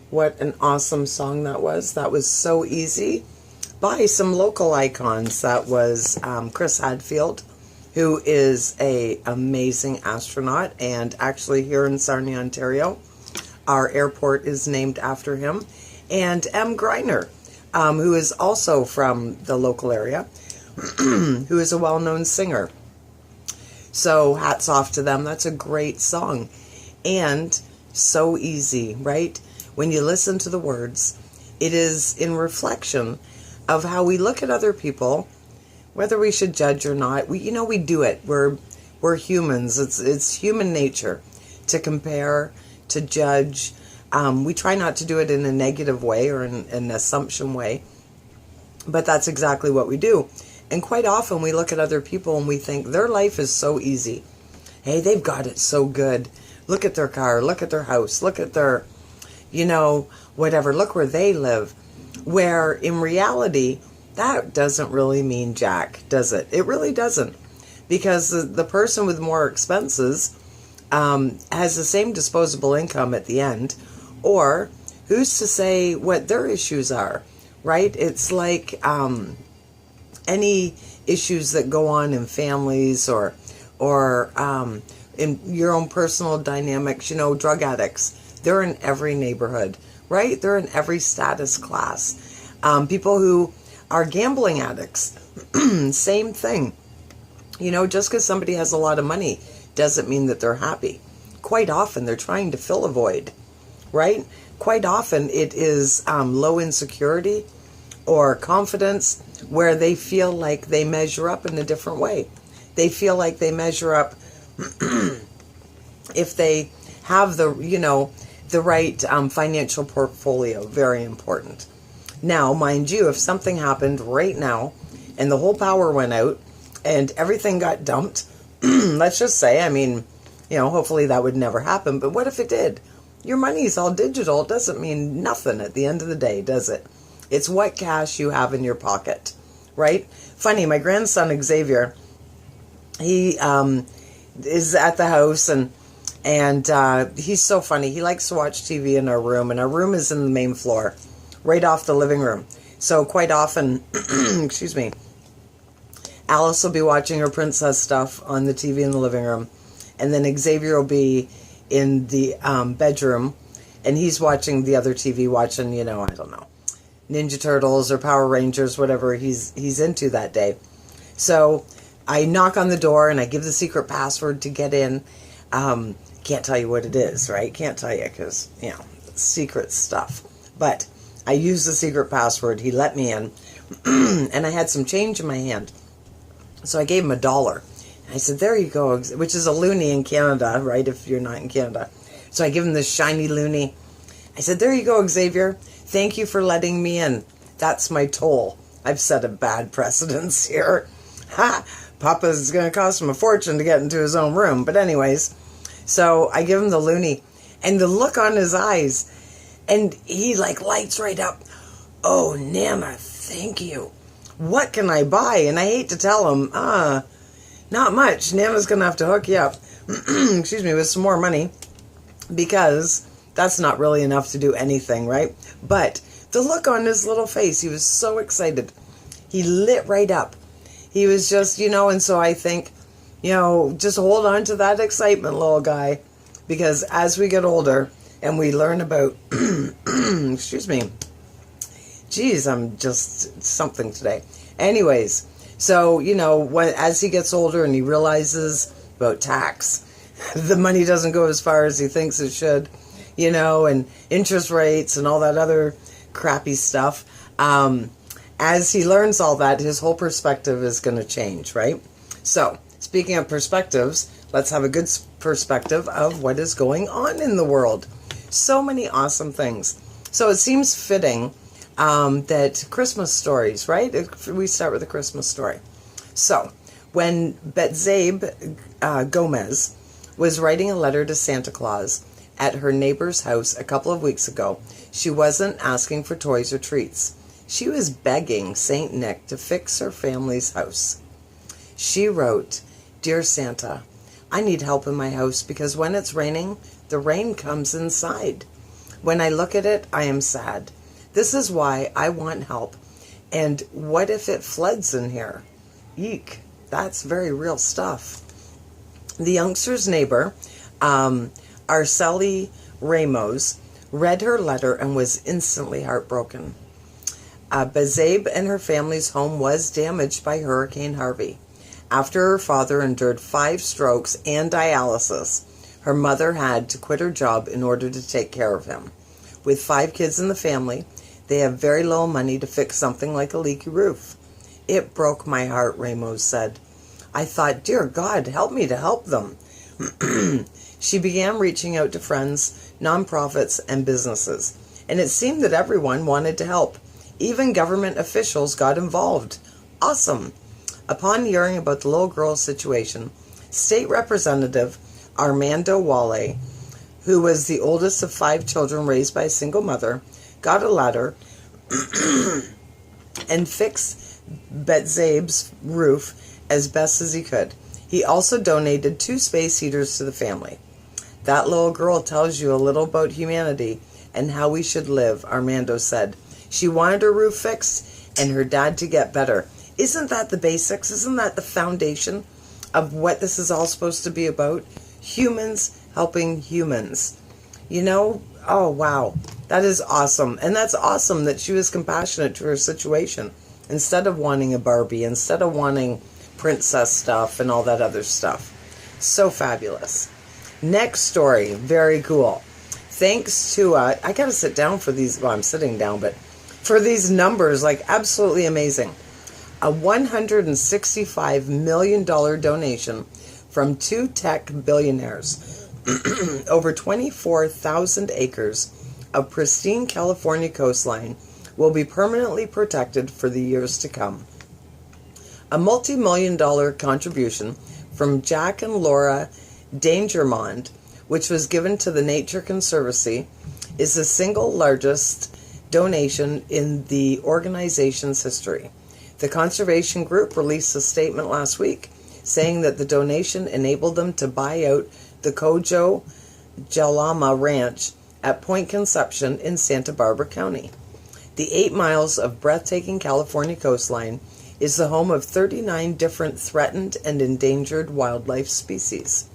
What an awesome song that was. That was So Easy by some local icons. That was Chris Hadfield, who is a amazing astronaut, and actually here in Sarnia, Ontario, our airport is named after him. And M. Greiner, who is also from the local area, who is a well-known singer. So hats off to them. That's a great song. And so easy, right? When you listen to the words, it is in reflection of how we look at other people, whether we should judge or not. We do it. We're humans. It's human nature to compare, to judge. We try not to do it in a negative way or in an assumption way, but that's exactly what we do. And quite often we look at other people and we think their life is so easy. Hey, they've got it so good. Look at their car, look at their house, look at their, whatever, look where they live. Where in reality, that doesn't really mean jack, does it? It really doesn't. Because the person with more expenses has the same disposable income at the end. Or who's to say what their issues are, right? It's like any issues that go on in families or in your own personal dynamics, drug addicts. They're in every neighborhood, right? They're in every status class. People who are gambling addicts, same thing. Just because somebody has a lot of money doesn't mean that they're happy. Quite often they're trying to fill a void, right? Quite often it is low insecurity or confidence where they feel like they measure up in a different way. They feel like they measure up if they have the right financial portfolio. Very important. Now, mind you, if something happened right now and the whole power went out and everything got dumped, let's just say, hopefully that would never happen, but what if it did? Your money's all digital. It doesn't mean nothing at the end of the day, does it? It's what cash you have in your pocket, right? Funny, my grandson Xavier, he is at the house and he's so funny. He likes to watch TV in our room, and our room is in the main floor, right off the living room. So quite often, excuse me, Alice will be watching her princess stuff on the TV in the living room, and then Xavier will be in the bedroom, and he's watching the other TV, watching, I don't know, Ninja Turtles or Power Rangers, whatever he's into that day. So I knock on the door and I give the secret password to get in. Can't tell you what it is, right? Can't tell you because, secret stuff. But I used the secret password. He let me in. And I had some change in my hand. So I gave him $1. I said, there you go, which is a loonie in Canada, right, if you're not in Canada. So I give him this shiny loonie. I said, there you go, Xavier. Thank you for letting me in. That's my toll. I've set a bad precedence here. Ha! Papa's going to cost him a fortune to get into his own room. But anyways, so I give him the loonie. And the look on his eyes, and he lights right up. Oh, Nana, thank you. What can I buy? And I hate to tell him, not much. Nana's going to have to hook you up, excuse me, with some more money, because that's not really enough to do anything, right? But the look on his little face, he was so excited. He lit right up. He was just, and so I think, just hold on to that excitement, little guy, because as we get older and we learn about, excuse me, geez, I'm just something today. Anyways, so, as he gets older and he realizes about tax, the money doesn't go as far as he thinks it should, and interest rates and all that other crappy stuff. As he learns all that, his whole perspective is going to change, right? So, speaking of perspectives, let's have a good perspective of what is going on in the world. So many awesome things. So it seems fitting that Christmas stories, right? We start with a Christmas story. So, when Betzabe Gomez was writing a letter to Santa Claus at her neighbor's house a couple of weeks ago, she wasn't asking for toys or treats. She was begging St. Nick to fix her family's house. She wrote, "Dear Santa, I need help in my house because when it's raining, the rain comes inside. When I look at it, I am sad. This is why I want help. And what if it floods in here? Eek. That's very real stuff. The youngster's neighbor, Araceli Ramos, read her letter and was instantly heartbroken. Bezabe and her family's home was damaged by Hurricane Harvey. After her father endured 5 strokes and dialysis, her mother had to quit her job in order to take care of him. With 5 kids in the family, they have very little money to fix something like a leaky roof. It broke my heart, Ramos said. I thought, dear God, help me to help them. She began reaching out to friends, nonprofits, and businesses, and it seemed that everyone wanted to help. Even government officials got involved. Awesome. Upon hearing about the little girl's situation, State Representative Armando Wale, who was the oldest of 5 children raised by a single mother, got a ladder and fixed Betzabe's roof as best as he could. He also donated 2 space heaters to the family. That little girl tells you a little about humanity and how we should live, Armando said. She wanted her roof fixed and her dad to get better. Isn't that the basics? Isn't that the foundation of what this is all supposed to be about? Humans helping humans. You know, oh wow, that is awesome. And that's awesome that she was compassionate to her situation. Instead of wanting a Barbie, instead of wanting princess stuff and all that other stuff. So fabulous. Next story, very cool. Thanks to, I gotta sit down for these, well I'm sitting down, but for these numbers, like absolutely amazing. A $165 million donation from 2 tech billionaires. Over 24,000 acres of pristine California coastline will be permanently protected for the years to come. A multi-million-dollar contribution from Jack and Laura Dangermond, which was given to the Nature Conservancy, is the single largest donation in the organization's history. The conservation group released a statement last week saying that the donation enabled them to buy out the Cojo Jalama Ranch at Point Conception in Santa Barbara County. The 8 miles of breathtaking California coastline is the home of 39 different threatened and endangered wildlife species.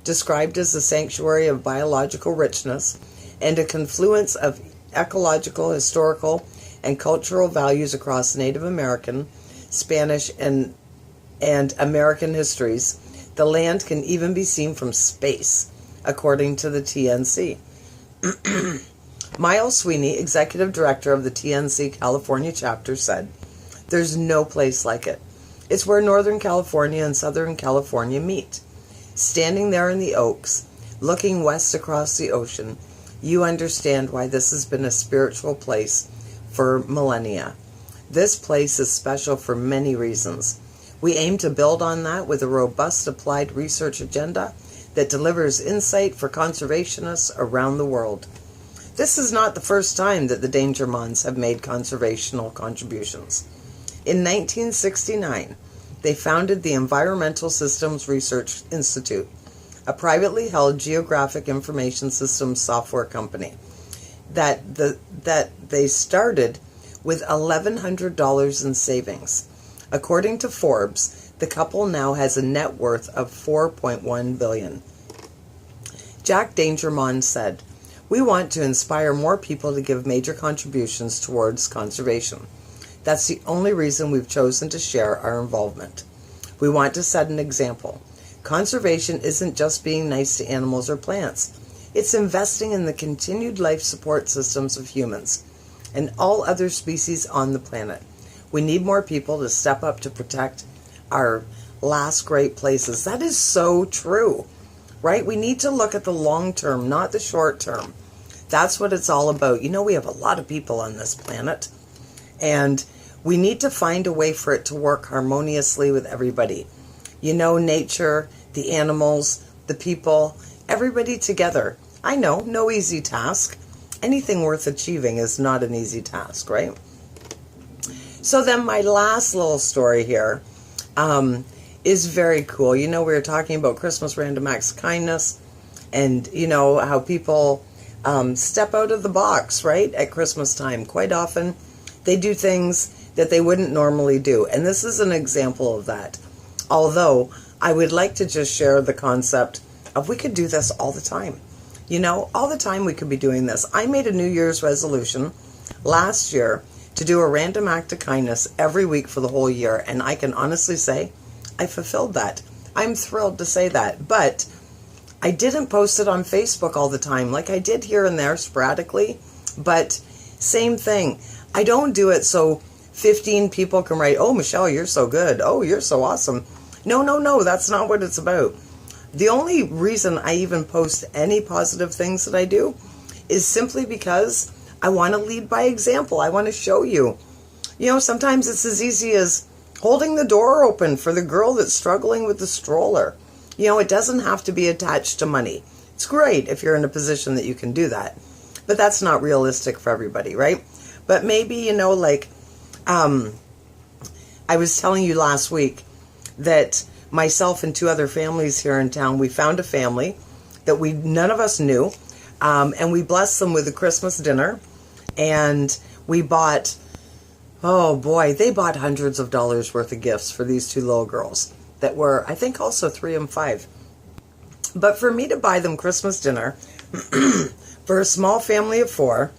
Described as a sanctuary of biological richness and a confluence of ecological, historical, and cultural values across Native American, Spanish, and American histories, the land can even be seen from space, according to the TNC. Miles Sweeney, executive director of the TNC California chapter, said, "There's no place like it. It's where Northern California and Southern California meet. Standing there in the Oaks, looking west across the ocean, you understand why this has been a spiritual place for millennia. This place is special for many reasons. We aim to build on that with a robust applied research agenda that delivers insight for conservationists around the world." This is not the first time that the Dangermonds have made conservational contributions. In 1969, they founded the Environmental Systems Research Institute, a privately held geographic information systems software company that they started with $1,100 in savings. According to Forbes, the couple now has a net worth of $4.1 billion. Jack Dangermond said, "We want to inspire more people to give major contributions towards conservation. That's the only reason we've chosen to share our involvement. We want to set an example. Conservation isn't just being nice to animals or plants. It's investing in the continued life support systems of humans and all other species on the planet. We need more people to step up to protect our last great places." That is so true, right? We need to look at the long term, not the short term. That's what it's all about. You know, we have a lot of people on this planet, and we need to find a way for it to work harmoniously with everybody. You know, nature, the animals, the people, everybody together. I know, no easy task. Anything worth achieving is not an easy task, right? So then my last little story here is very cool. You know, we were talking about Christmas Random Acts of Kindness and, you know, how people step out of the box, right? At Christmas time. Quite often, they do things that they wouldn't normally do. And this is an example of that. Although, I would like to just share the concept of we could do this all the time. You know, all the time we could be doing this. I made a New Year's resolution last year to do a random act of kindness every week for the whole year. And I can honestly say I fulfilled that. I'm thrilled to say that. But I didn't post it on Facebook all the time. Like I did here and there sporadically. But same thing. I don't do it so 15 people can write, "Oh, Michelle, you're so good. Oh, you're so awesome." No. That's not what it's about. The only reason I even post any positive things that I do is simply because I want to lead by example. I want to show you. You know, sometimes it's as easy as holding the door open for the girl that's struggling with the stroller. You know, it doesn't have to be attached to money. It's great if you're in a position that you can do that. But that's not realistic for everybody, right? But maybe, you know, like, I was telling you last week that myself and 2 other families here in town, we found a family that none of us knew, and we blessed them with a Christmas dinner, and we bought, oh boy, they bought hundreds of dollars worth of gifts for these 2 little girls that were, I think, also 3 and 5. But for me to buy them Christmas dinner for a small family of 4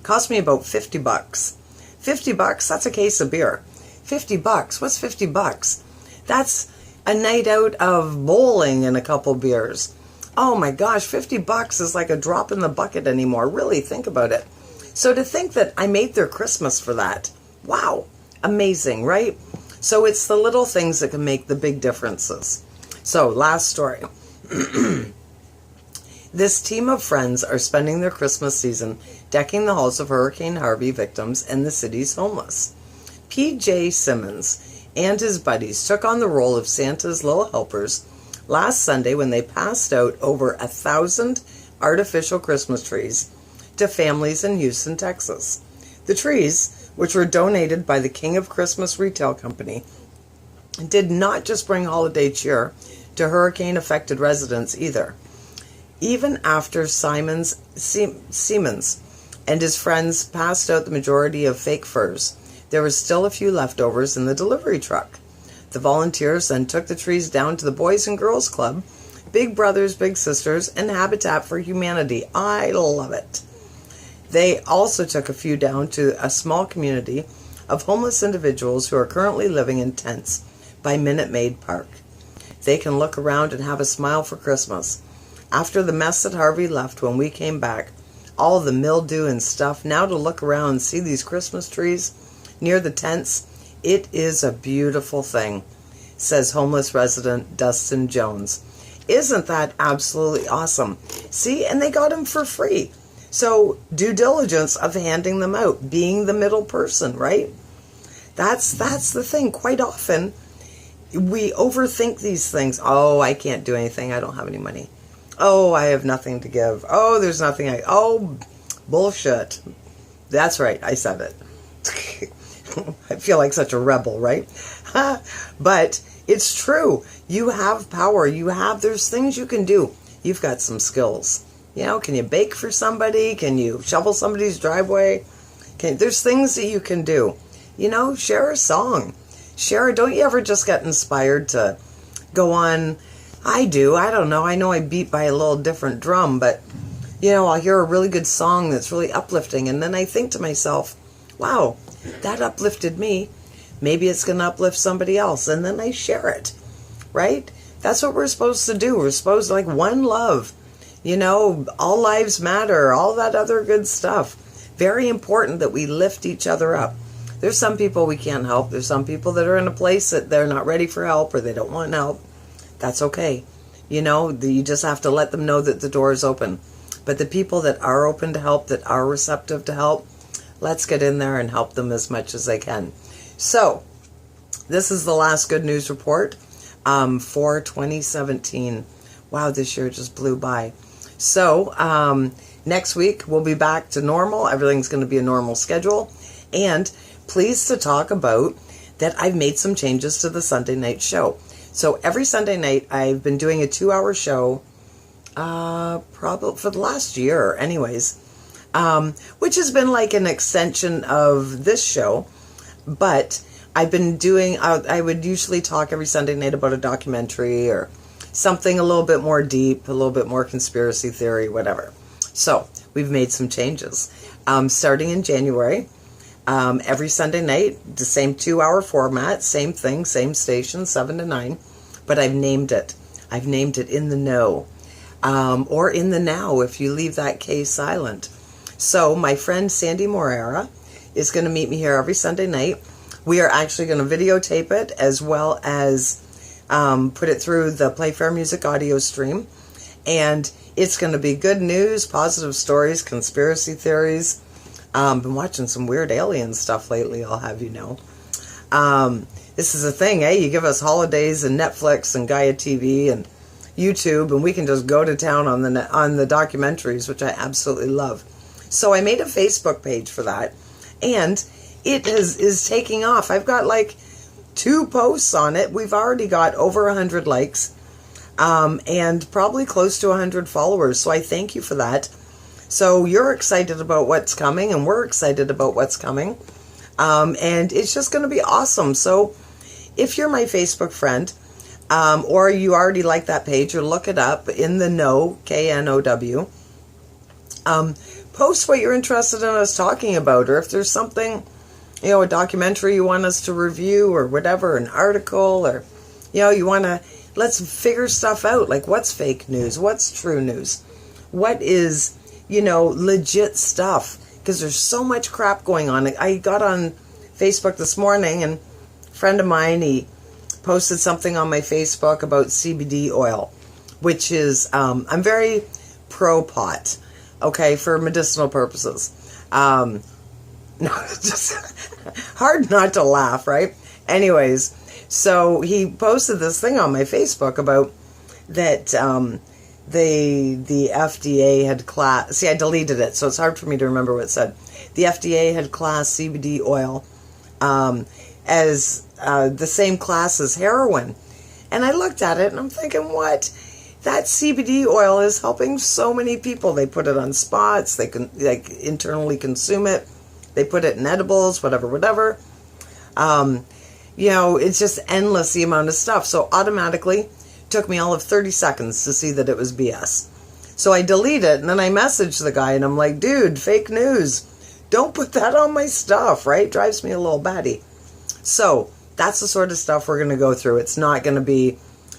cost me about $50. $50, that's a case of beer. $50, what's $50? That's a night out of bowling and a couple beers. Oh my gosh, $50 is like a drop in the bucket anymore. Really, think about it. So to think that I made their Christmas for that, wow, amazing, right? So it's the little things that can make the big differences. So last story. This team of friends are spending their Christmas season decking the halls of Hurricane Harvey victims and the city's homeless. P.J. Simmons and his buddies took on the role of Santa's little helpers last Sunday when they passed out over 1,000 artificial Christmas trees to families in Houston, Texas. The trees, which were donated by the King of Christmas Retail Company, did not just bring holiday cheer to hurricane-affected residents either. Even after Siemens and his friends passed out the majority of fake furs, there was still a few leftovers in the delivery truck. The volunteers then took the trees down to the Boys and Girls Club, Big Brothers, Big Sisters, and Habitat for Humanity. I love it. They also took a few down to a small community of homeless individuals who are currently living in tents by Minute Maid Park. They can look around and have a smile for Christmas. After the mess that Harvey left when we came back, all the mildew and stuff, now to look around and see these Christmas trees near the tents, it is a beautiful thing, says homeless resident Dustin Jones. Isn't that absolutely awesome? See, and they got them for free. So due diligence of handing them out, being the middle person, right? That's the thing. Quite often, we overthink these things. Oh, I can't do anything. I don't have any money. Oh, I have nothing to give. Oh, there's nothing. Oh, bullshit. That's right. I said it. I feel like such a rebel, right? But it's true. You have power. There's things you can do. You've got some skills. You know, can you bake for somebody? Can you shovel somebody's driveway? There's things that you can do. You know, share a song. Don't you ever just get inspired to go on? I do. I don't know. I know I beat by a little different drum, but, you know, I'll hear a really good song that's really uplifting, and then I think to myself, wow, that uplifted me. Maybe it's going to uplift somebody else, and then I share it, right? That's what we're supposed to do. We're supposed to, like, one love. You know, all lives matter, all that other good stuff. Very important that we lift each other up. There's some people we can't help. There's some people that are in a place that they're not ready for help or they don't want help. That's okay. You know, you just have to let them know that the door is open. But the people that are open to help, that are receptive to help, let's get in there and help them as much as they can. So, this is the last good news report for 2017. Wow, this year just blew by. So, next week we'll be back to normal. Everything's going to be a normal schedule. And pleased to talk about that I've made some changes to the Sunday night show. So every Sunday night I've been doing a 2-hour show probably for the last year, anyways, which has been like an extension of this show. But I've been doing, I would usually talk every Sunday night about a documentary or something a little bit more deep, a little bit more conspiracy theory, whatever. So we've made some changes. Starting in January, every Sunday night, the same 2-hour format, same thing, same station, 7 to 9, but I've named it. I've named it In the Know, or In the Now if you leave that K silent. So my friend Sandy Morera is going to meet me here every Sunday night. We are actually going to videotape it as well as put it through the Playfair Music audio stream. And it's going to be good news, positive stories, conspiracy theories. Been watching some weird alien stuff lately, I'll have you know. This is a thing, eh? You give us holidays and Netflix and Gaia TV and YouTube, and we can just go to town on the documentaries, which I absolutely love. So I made a Facebook page for that, and it is taking off. I've got like 2 posts on it. We've already got over 100 likes, and probably close to 100 followers. So I thank you for that. So you're excited about what's coming, and we're excited about what's coming. And it's just going to be awesome. So if you're my Facebook friend, or you already like that page, or look it up, In the Know, K-N-O-W, post what you're interested in us talking about, or if there's something, you know, a documentary you want us to review, or whatever, an article, or, you know, you want to, let's figure stuff out, like what's fake news, what's true news, what is, you know, legit stuff, because there's so much crap going on. I got on Facebook this morning, and a friend of mine, he posted something on my Facebook about CBD oil, which is, I'm very pro-pot, okay, for medicinal purposes. No, it's just hard not to laugh, right? Anyways, so he posted this thing on my Facebook about that the FDA had classed, see, I deleted it, so it's hard for me to remember what it said. The FDA had classed CBD oil as the same class as heroin. And I looked at it and I'm thinking, what? That CBD oil is helping so many people. They put it on spots, they can like internally consume it, they put it in edibles, whatever. You know, it's just endless, the amount of stuff. So automatically took me all of 30 seconds to see that it was BS. So I delete it, and then I message the guy, and I'm like, dude, fake news. Don't put that on my stuff, right? Drives me a little batty. So that's the sort of stuff we're going to go through. It's not going to be,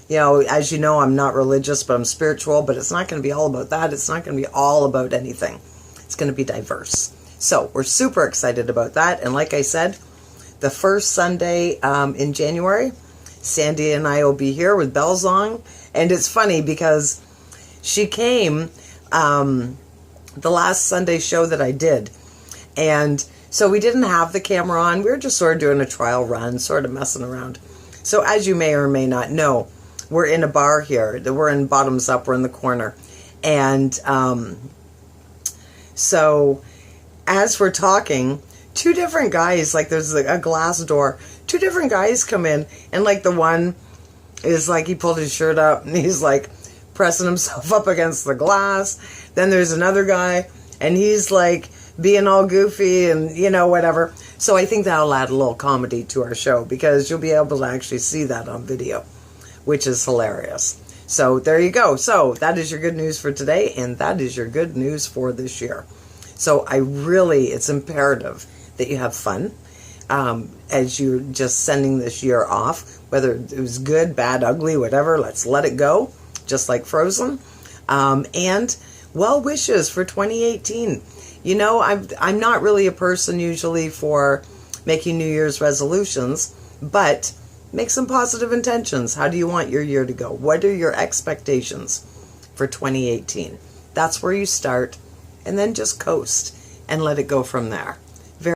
you know, as you know, I'm not religious, but I'm spiritual, but it's not going to be all about that. It's not going to be all about anything. It's going to be diverse. So we're super excited about that. And like I said, the first Sunday in January, Sandy and I will be here with bells on. And it's funny because she came the last Sunday show that I did. And so we didn't have the camera on. We were just sort of doing a trial run, sort of messing around. So as you may or may not know, we're in a bar here. We're in Bottoms Up. We're in the corner. And so as we're talking, 2 different guys, like there's a glass door, 2 different guys come in, and like the one is like, he pulled his shirt up and he's like pressing himself up against the glass. Then there's another guy and he's like being all goofy and, you know, whatever. So I think that'll add a little comedy to our show, because you'll be able to actually see that on video, which is hilarious. So there you go. So that is your good news for today, and that is your good news for this year. So it's imperative that you have fun as you're just sending this year off, whether it was good, bad, ugly, whatever. Let's let it go, just like Frozen. And well wishes for 2018. You know, I'm not really a person usually for making New Year's resolutions, but make some positive intentions. How do you want your year to go? What are your expectations for 2018? That's where you start, and then just coast and let it go from there.